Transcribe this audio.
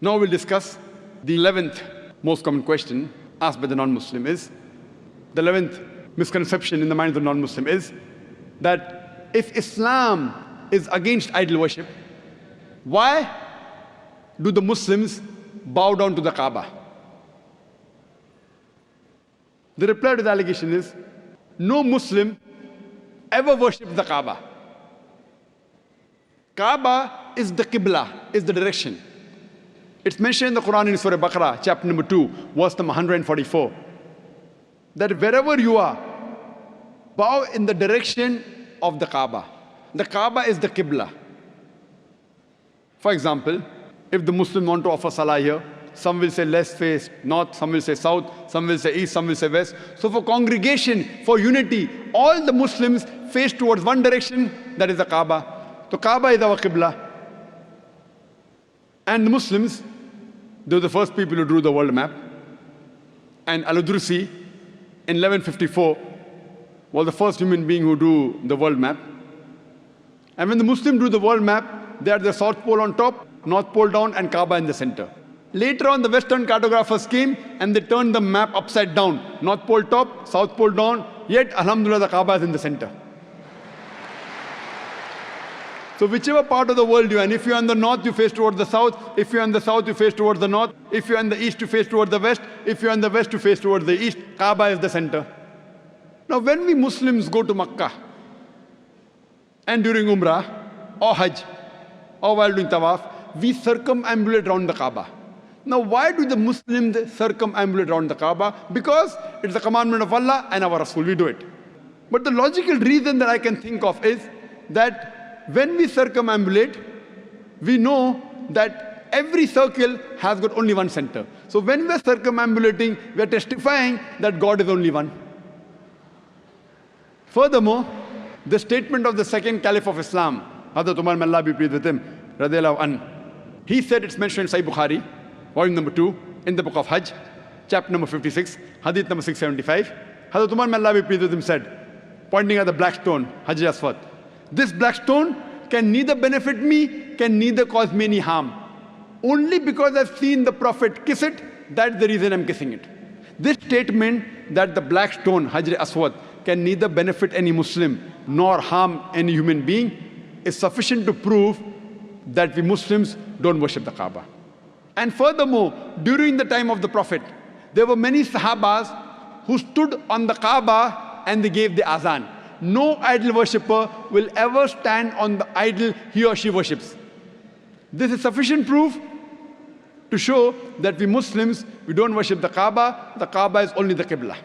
Now we'll discuss the 11th most common question asked by the non-Muslim is, the 11th misconception in the mind of the non-Muslim is that if Islam is against idol worship, why do the Muslims bow down to the Kaaba? The reply to the allegation is, no Muslim ever worshipped the Kaaba. Kaaba is the Qibla, is the direction. It's mentioned in the Quran in Surah Baqarah, chapter number 2, verse number 144, that wherever you are, bow in the direction of the Kaaba. The Kaaba is the Qibla. For example, if the Muslims want to offer salah here, some will say let's face north, some will say south, some will say east, some will say west. So for congregation, for unity, all the Muslims face towards one direction, that is the Kaaba. So Kaaba is our Qibla. And the Muslims, they were the first people who drew the world map. And Al-Udrusi in 1154 was the first human being who drew the world map. And when the Muslims drew the world map, they had the South Pole on top, North Pole down, and Kaaba in the center. Later on, the Western cartographers came and they turned the map upside down. North Pole top, South Pole down, yet Alhamdulillah the Kaaba is in the center. So whichever part of the world you are in, if you are in the north, you face towards the south. If you are in the south, you face towards the north. If you are in the east, you face towards the west. If you are in the west, you face towards the east. Kaaba is the center. Now when we Muslims go to Makkah, and during Umrah, or Hajj, or while doing Tawaf, we circumambulate around the Kaaba. Now why do the Muslims circumambulate around the Kaaba? Because it's a commandment of Allah and our Rasul, we do it. But the logical reason that I can think of is that when we circumambulate, we know that every circle has got only one center. So when we are circumambulating, we are testifying that God is only one. Furthermore, the statement of the second Caliph of Islam, Hazrat Umar, may Allah be pleased with him, radiyallahu anhu, he said, it's mentioned in Sahih Bukhari, volume number 2, in the book of Hajj, chapter number 56, hadith number 675. Hazrat Umar, may Allah be pleased with him, said, pointing at the black stone, Hajar Aswad, this black stone can neither benefit me, can neither cause me any harm. Only because I've seen the Prophet kiss it, that's the reason I'm kissing it. This statement that the black stone, Hajar Aswad, can neither benefit any Muslim nor harm any human being is sufficient to prove that we Muslims don't worship the Kaaba. And furthermore, during the time of the Prophet, there were many Sahabas who stood on the Kaaba and they gave the azan. No idol worshipper will ever stand on the idol he or she worships. This is sufficient proof to show that we Muslims, we don't worship the Kaaba is only the Qibla.